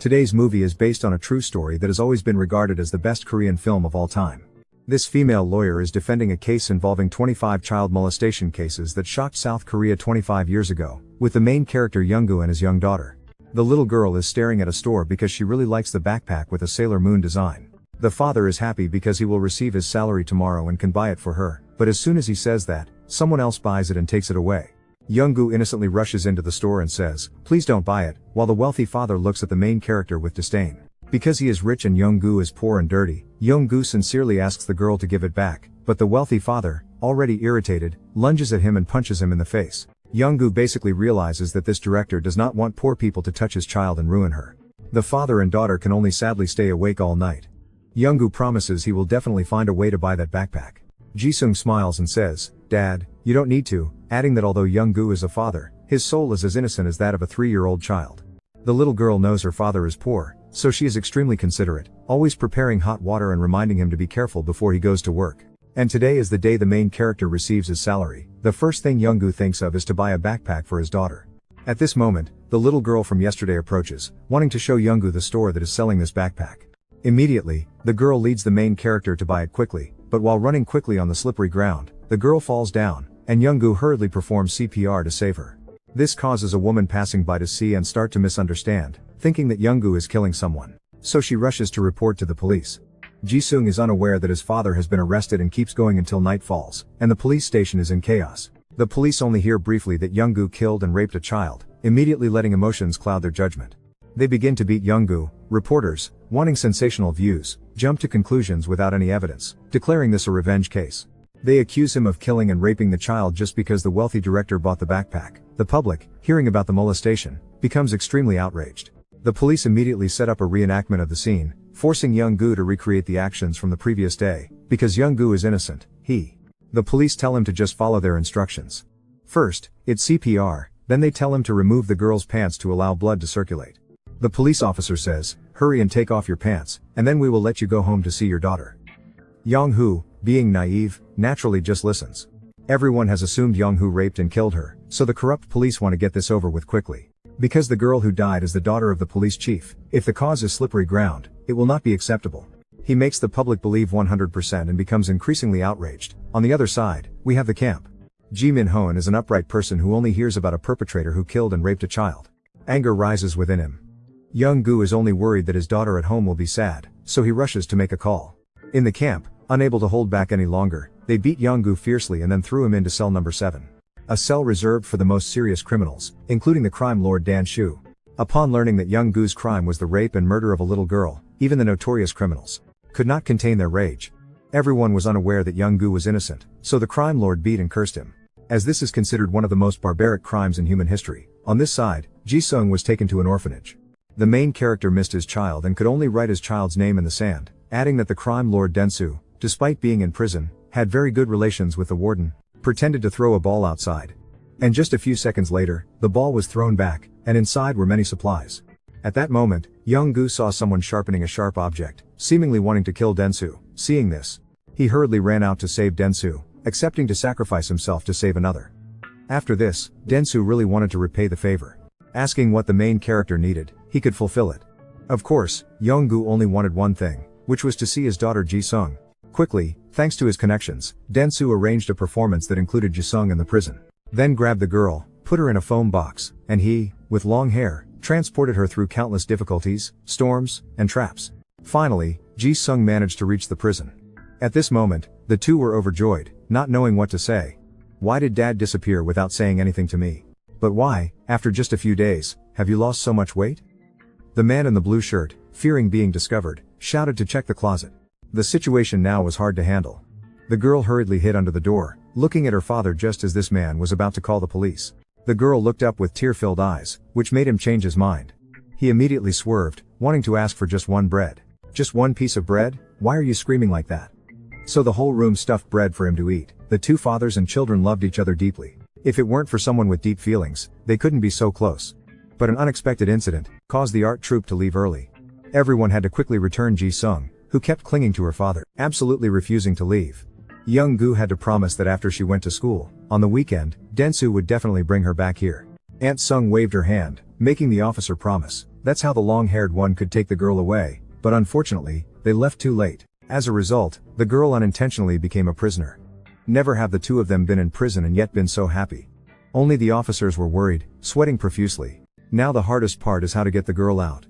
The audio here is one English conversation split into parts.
Today's movie is based on a true story that has always been regarded as the best Korean film of all time. This female lawyer is defending a case involving 25 child molestation cases that shocked South Korea 25 years ago, with the main character Yonggu and his young daughter. The little girl is staring at a store because she really likes the backpack with a Sailor Moon design. The father is happy because he will receive his salary tomorrow and can buy it for her, but as soon as he says that, someone else buys it and takes it away. Yonggu innocently rushes into the store and says, "Please don't buy it," while the wealthy father looks at the main character with disdain. Because he is rich and Yonggu is poor and dirty, Yonggu sincerely asks the girl to give it back, but the wealthy father, already irritated, lunges at him and punches him in the face. Yonggu basically realizes that this director does not want poor people to touch his child and ruin her. The father and daughter can only sadly stay awake all night. Yonggu promises he will definitely find a way to buy that backpack. Jisung smiles and says, "Dad, you don't need to," adding that although Yonggu is a father, his soul is as innocent as that of a 3-year-old child. The little girl knows her father is poor, so she is extremely considerate, always preparing hot water and reminding him to be careful before he goes to work. And today is the day the main character receives his salary. The first thing Yonggu thinks of is to buy a backpack for his daughter. At this moment, the little girl from yesterday approaches, wanting to show Yonggu the store that is selling this backpack. Immediately, the girl leads the main character to buy it quickly, but while running quickly on the slippery ground, the girl falls down, and Yonggu hurriedly performs CPR to save her. This causes a woman passing by to see and start to misunderstand, thinking that Yonggu is killing someone. So she rushes to report to the police. Jisung is unaware that his father has been arrested and keeps going until night falls, and the police station is in chaos. The police only hear briefly that Yonggu killed and raped a child, immediately letting emotions cloud their judgment. They begin to beat Yonggu. Reporters, wanting sensational views, jump to conclusions without any evidence, declaring this a revenge case. They accuse him of killing and raping the child just because the wealthy director bought the backpack. The public, hearing about the molestation, becomes extremely outraged. The police immediately set up a reenactment of the scene, forcing Yonggu to recreate the actions from the previous day. Because Yonggu is innocent, the police tell him to just follow their instructions. First, it's CPR, then they tell him to remove the girl's pants to allow blood to circulate. The police officer says, "Hurry and take off your pants, and then we will let you go home to see your daughter." Yonggu, being naive, naturally just listens. Everyone has assumed Yonggu raped and killed her, so the corrupt police want to get this over with quickly. Because the girl who died is the daughter of the police chief, if the cause is slippery ground, it will not be acceptable. He makes the public believe 100% and becomes increasingly outraged. On the other side, we have the camp. Ji Min-hoon is an upright person who only hears about a perpetrator who killed and raped a child. Anger rises within him. Yonggu is only worried that his daughter at home will be sad, so he rushes to make a call. In the camp, unable to hold back any longer, they beat Yonggu fiercely and then threw him into cell number 7. A cell reserved for the most serious criminals, including the crime lord Dan Shu. Upon learning that Yonggu's crime was the rape and murder of a little girl, even the notorious criminals could not contain their rage. Everyone was unaware that Yonggu was innocent, so the crime lord beat and cursed him. As this is considered one of the most barbaric crimes in human history, on this side, Jisung was taken to an orphanage. The main character missed his child and could only write his child's name in the sand, adding that the crime lord Densu, despite being in prison, had very good relations with the warden, pretended to throw a ball outside. And just a few seconds later, the ball was thrown back, and inside were many supplies. At that moment, Yonggu saw someone sharpening a sharp object, seemingly wanting to kill Densu. Seeing this, he hurriedly ran out to save Densu, accepting to sacrifice himself to save another. After this, Densu really wanted to repay the favor. Asking what the main character needed, he could fulfill it. Of course, Yonggu only wanted one thing, which was to see his daughter Jisung. Quickly, thanks to his connections, Densu arranged a performance that included Jisung in the prison. Then grabbed the girl, put her in a foam box, and he, with long hair, transported her through countless difficulties, storms, and traps. Finally, Jisung managed to reach the prison. At this moment, the two were overjoyed, not knowing what to say. Why did Dad disappear without saying anything to me? But why, after just a few days, have you lost so much weight? The man in the blue shirt, fearing being discovered, shouted to check the closet. The situation now was hard to handle. The girl hurriedly hid under the door, looking at her father just as this man was about to call the police. The girl looked up with tear-filled eyes, which made him change his mind. He immediately swerved, wanting to ask for just one bread. Just one piece of bread? Why are you screaming like that? So the whole room stuffed bread for him to eat. The two fathers and children loved each other deeply. If it weren't for someone with deep feelings, they couldn't be so close. But an unexpected incident caused the art troupe to leave early. Everyone had to quickly return Jisung, who kept clinging to her father, absolutely refusing to leave. Yonggu had to promise that after she went to school, on the weekend, Densu would definitely bring her back here. Aunt Sung waved her hand, making the officer promise. That's how the long-haired one could take the girl away, but unfortunately, they left too late. As a result, the girl unintentionally became a prisoner. Never have the two of them been in prison and yet been so happy. Only the officers were worried, sweating profusely. Now the hardest part is how to get the girl out.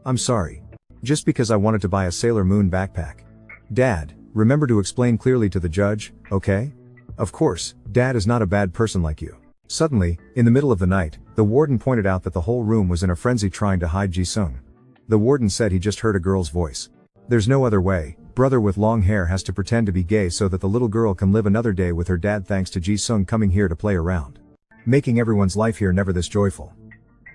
I'm sorry. Just because I wanted to buy a Sailor Moon backpack. Dad, remember to explain clearly to the judge, okay? Of course, Dad is not a bad person like you. Suddenly, in the middle of the night, the warden pointed out that the whole room was in a frenzy trying to hide Jisung. The warden said he just heard a girl's voice. There's no other way, brother with long hair has to pretend to be gay so that the little girl can live another day with her dad thanks to Jisung coming here to play around. Making everyone's life here never this joyful.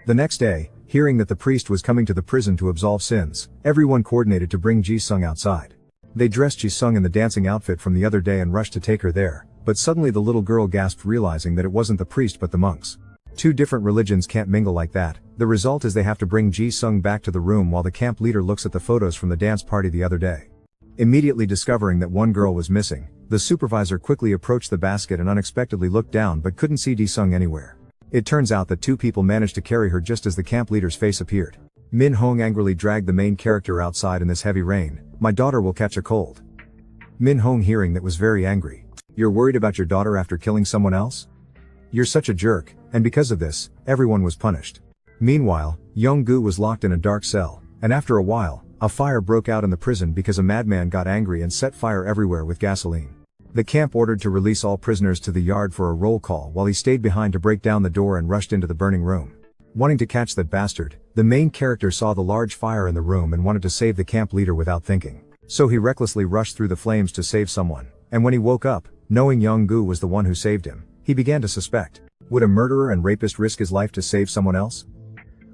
The next day, hearing that the priest was coming to the prison to absolve sins, everyone coordinated to bring Jisung outside. They dressed Jisung in the dancing outfit from the other day and rushed to take her there, but suddenly the little girl gasped realizing that it wasn't the priest but the monks. Two different religions can't mingle like that. The result is they have to bring Jisung back to the room while the camp leader looks at the photos from the dance party the other day. Immediately discovering that one girl was missing, the supervisor quickly approached the basket and unexpectedly looked down but couldn't see Jisung anywhere. It turns out that two people managed to carry her just as the camp leader's face appeared. Min Hong angrily dragged the main character outside in this heavy rain. My daughter will catch a cold. Min Hong hearing that was very angry. You're worried about your daughter after killing someone else? You're such a jerk, and because of this, everyone was punished. Meanwhile, Yonggu was locked in a dark cell, and after a while, a fire broke out in the prison because a madman got angry and set fire everywhere with gasoline. The camp ordered to release all prisoners to the yard for a roll call while he stayed behind to break down the door and rushed into the burning room. Wanting to catch that bastard, the main character saw the large fire in the room and wanted to save the camp leader without thinking. So he recklessly rushed through the flames to save someone, and when he woke up, knowing Yonggu was the one who saved him, he began to suspect. Would a murderer and rapist risk his life to save someone else?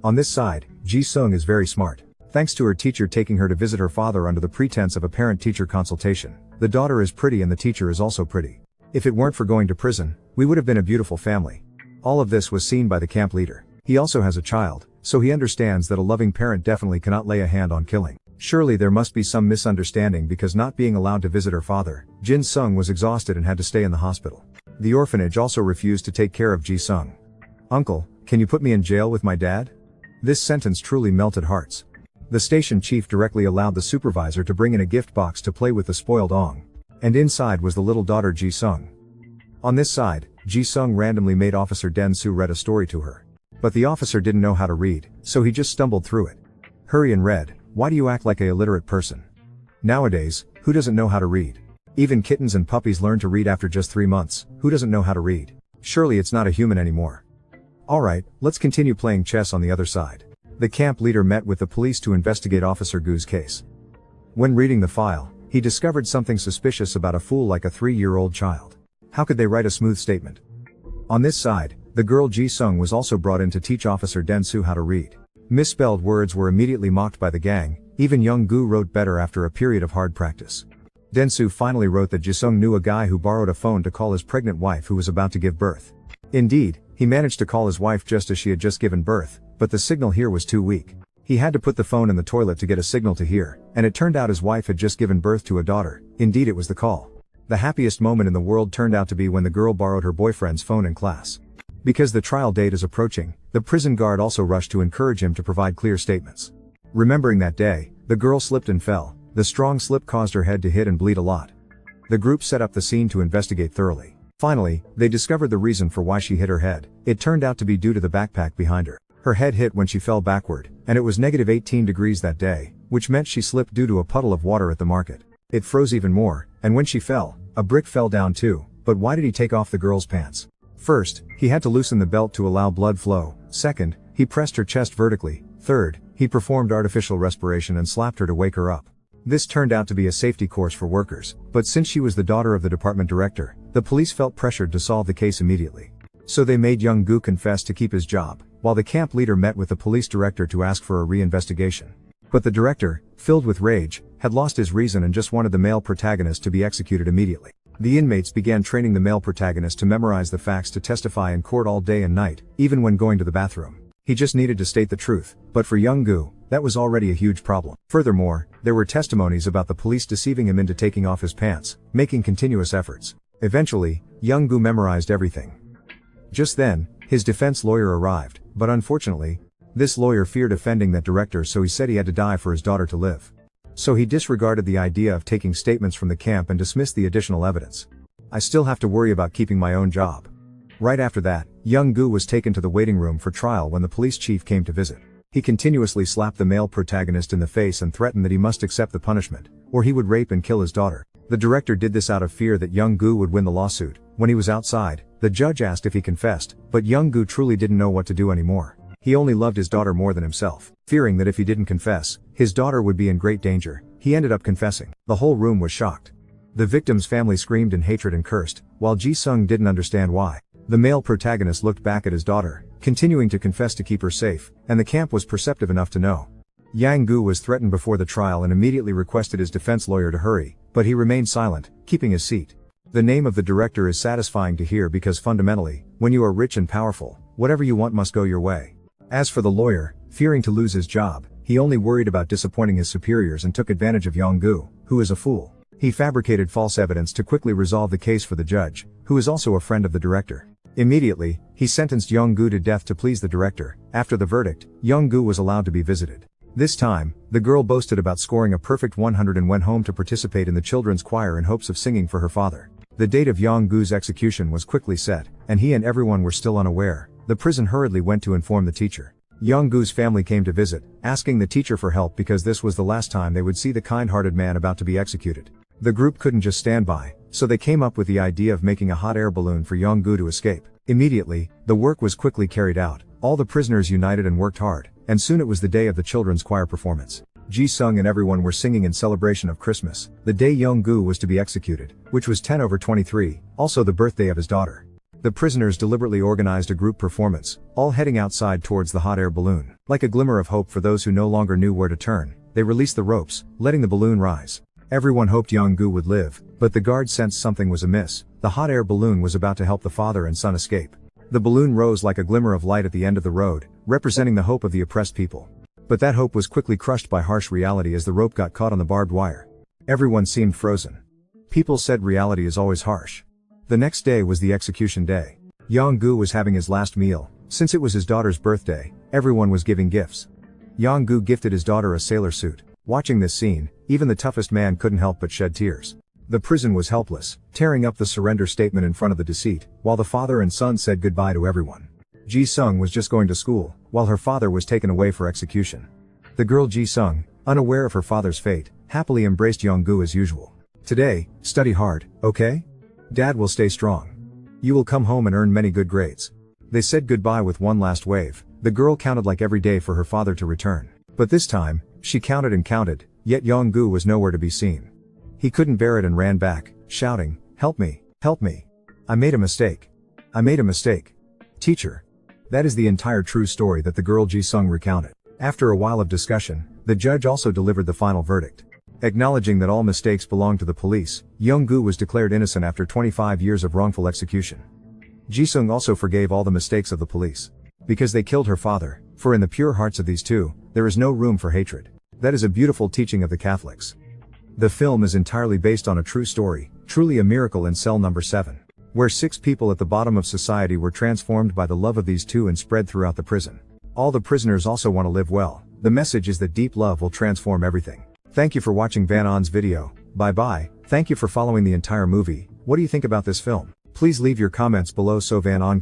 On this side, Jisung is very smart. Thanks to her teacher taking her to visit her father under the pretense of a parent-teacher consultation. The daughter is pretty and the teacher is also pretty. If it weren't for going to prison, we would have been a beautiful family. All of this was seen by the camp leader. He also has a child, so he understands that a loving parent definitely cannot lay a hand on killing. Surely there must be some misunderstanding because not being allowed to visit her father, Jisung was exhausted and had to stay in the hospital. The orphanage also refused to take care of Jisung. Uncle, can you put me in jail with my dad? This sentence truly melted hearts. The station chief directly allowed the supervisor to bring in a gift box to play with the spoiled Ong. And inside was the little daughter Jisung. On this side, Jisung randomly made Officer Den-soo read a story to her. But the officer didn't know how to read, so he just stumbled through it. Hurry and read, why do you act like a illiterate person? Nowadays, who doesn't know how to read? Even kittens and puppies learn to read after just 3 months. Who doesn't know how to read? Surely it's not a human anymore. Alright, let's continue playing chess on the other side. The camp leader met with the police to investigate Officer Gu's case. When reading the file, he discovered something suspicious about a fool like a 3-year-old child. How could they write a smooth statement? On this side, the girl Jisung was also brought in to teach Officer Den-soo how to read. Misspelled words were immediately mocked by the gang. Even Yonggu wrote better after a period of hard practice. Den-soo finally wrote that Jisung knew a guy who borrowed a phone to call his pregnant wife who was about to give birth. Indeed, he managed to call his wife just as she had just given birth, but the signal here was too weak. He had to put the phone in the toilet to get a signal to hear, and it turned out his wife had just given birth to a daughter. Indeed, it was the call. The happiest moment in the world turned out to be when the girl borrowed her boyfriend's phone in class. Because the trial date is approaching, the prison guard also rushed to encourage him to provide clear statements. Remembering that day, the girl slipped and fell. The strong slip caused her head to hit and bleed a lot. The group set up the scene to investigate thoroughly. Finally, they discovered the reason for why she hit her head. It turned out to be due to the backpack behind her. Her head hit when she fell backward, and it was -18 degrees that day, which meant she slipped due to a puddle of water at the market. It froze even more, and when she fell, a brick fell down too. But why did he take off the girl's pants? First, he had to loosen the belt to allow blood flow. Second, he pressed her chest vertically. Third, he performed artificial respiration and slapped her to wake her up. This turned out to be a safety course for workers, but since she was the daughter of the department director, the police felt pressured to solve the case immediately. So they made Yonggu confess to keep his job, while the camp leader met with the police director to ask for a reinvestigation. But the director, filled with rage, had lost his reason and just wanted the male protagonist to be executed immediately. The inmates began training the male protagonist to memorize the facts to testify in court all day and night, even when going to the bathroom. He just needed to state the truth, but for Yonggu, that was already a huge problem. Furthermore, there were testimonies about the police deceiving him into taking off his pants, making continuous efforts. Eventually, Yonggu memorized everything. Just then, his defense lawyer arrived, but unfortunately, This lawyer feared offending that director, so he said he had to die for his daughter to live. So he disregarded the idea of taking statements from the camp and dismissed the additional evidence. I still have to worry about keeping my own job. Right after that, Yonggu was taken to the waiting room for trial when the police chief came to visit. He continuously slapped the male protagonist in the face and threatened that he must accept the punishment, or he would rape and kill his daughter. The director did this out of fear that Yonggu would win the lawsuit. When he was outside, the judge asked if he confessed, but Yonggu truly didn't know what to do anymore. He only loved his daughter more than himself. Fearing that if he didn't confess, his daughter would be in great danger, he ended up confessing. The whole room was shocked. The victim's family screamed in hatred and cursed, while Jisung didn't understand why. The male protagonist looked back at his daughter, continuing to confess to keep her safe, and the camp was perceptive enough to know. Yonggu was threatened before the trial and immediately requested his defense lawyer to hurry, but he remained silent, keeping his seat. The name of the director is satisfying to hear because fundamentally, when you are rich and powerful, whatever you want must go your way. As for the lawyer, fearing to lose his job, he only worried about disappointing his superiors and took advantage of Yonggu, who is a fool. He fabricated false evidence to quickly resolve the case for the judge, who is also a friend of the director. Immediately, he sentenced Yonggu to death to please the director. After the verdict, Yonggu was allowed to be visited. This time, the girl boasted about scoring a perfect 100 and went home to participate in the children's choir in hopes of singing for her father. The date of Yonggu's execution was quickly set, and he and everyone were still unaware. The prison hurriedly went to inform the teacher. Yonggu's family came to visit, asking the teacher for help because this was the last time they would see the kind-hearted man about to be executed. The group couldn't just stand by, so they came up with the idea of making a hot air balloon for Yonggu to escape. Immediately, the work was quickly carried out. All the prisoners united and worked hard, and soon it was the day of the children's choir performance. Jisung and everyone were singing in celebration of Christmas, the day Yonggu was to be executed, which was 10/23, also the birthday of his daughter. The prisoners deliberately organized a group performance, all heading outside towards the hot air balloon. Like a glimmer of hope for those who no longer knew where to turn, they released the ropes, letting the balloon rise. Everyone hoped Yonggu would live, but the guards sensed something was amiss. The hot air balloon was about to help the father and son escape. The balloon rose like a glimmer of light at the end of the road, representing the hope of the oppressed people. But that hope was quickly crushed by harsh reality as the rope got caught on the barbed wire. Everyone seemed frozen. People said reality is always harsh. The next day was the execution day. Yonggu was having his last meal. Since it was his daughter's birthday, everyone was giving gifts. Yonggu gifted his daughter a sailor suit. Watching this scene, even the toughest man couldn't help but shed tears. The prison was helpless, tearing up the surrender statement in front of the deceit, while the father and son said goodbye to everyone. Jisung was just going to school, while her father was taken away for execution. The girl Jisung, unaware of her father's fate, happily embraced Yonggu as usual. Today, study hard, okay? Dad will stay strong. You will come home and earn many good grades. They said goodbye with one last wave. The girl counted like every day for her father to return. But this time, she counted and counted, yet Yonggu was nowhere to be seen. He couldn't bear it and ran back, shouting, "Help me, help me. I made a mistake. I made a mistake. Teacher." That is the entire true story that the girl Jisung recounted. After a while of discussion, the judge also delivered the final verdict. Acknowledging that all mistakes belonged to the police, Yonggu was declared innocent after 25 years of wrongful execution. Jisung also forgave all the mistakes of the police. Because they killed her father, for in the pure hearts of these two, there is no room for hatred. That is a beautiful teaching of the Catholics. The film is entirely based on a true story, truly a miracle in cell number 7, where 6 people at the bottom of society were transformed by the love of these two and spread throughout the prison. All the prisoners also want to live well. The message is that deep love will transform everything. Thank you for watching Van On's video. Bye bye. Thank you for following the entire movie. What do you think about this film? Please leave your comments below so Van On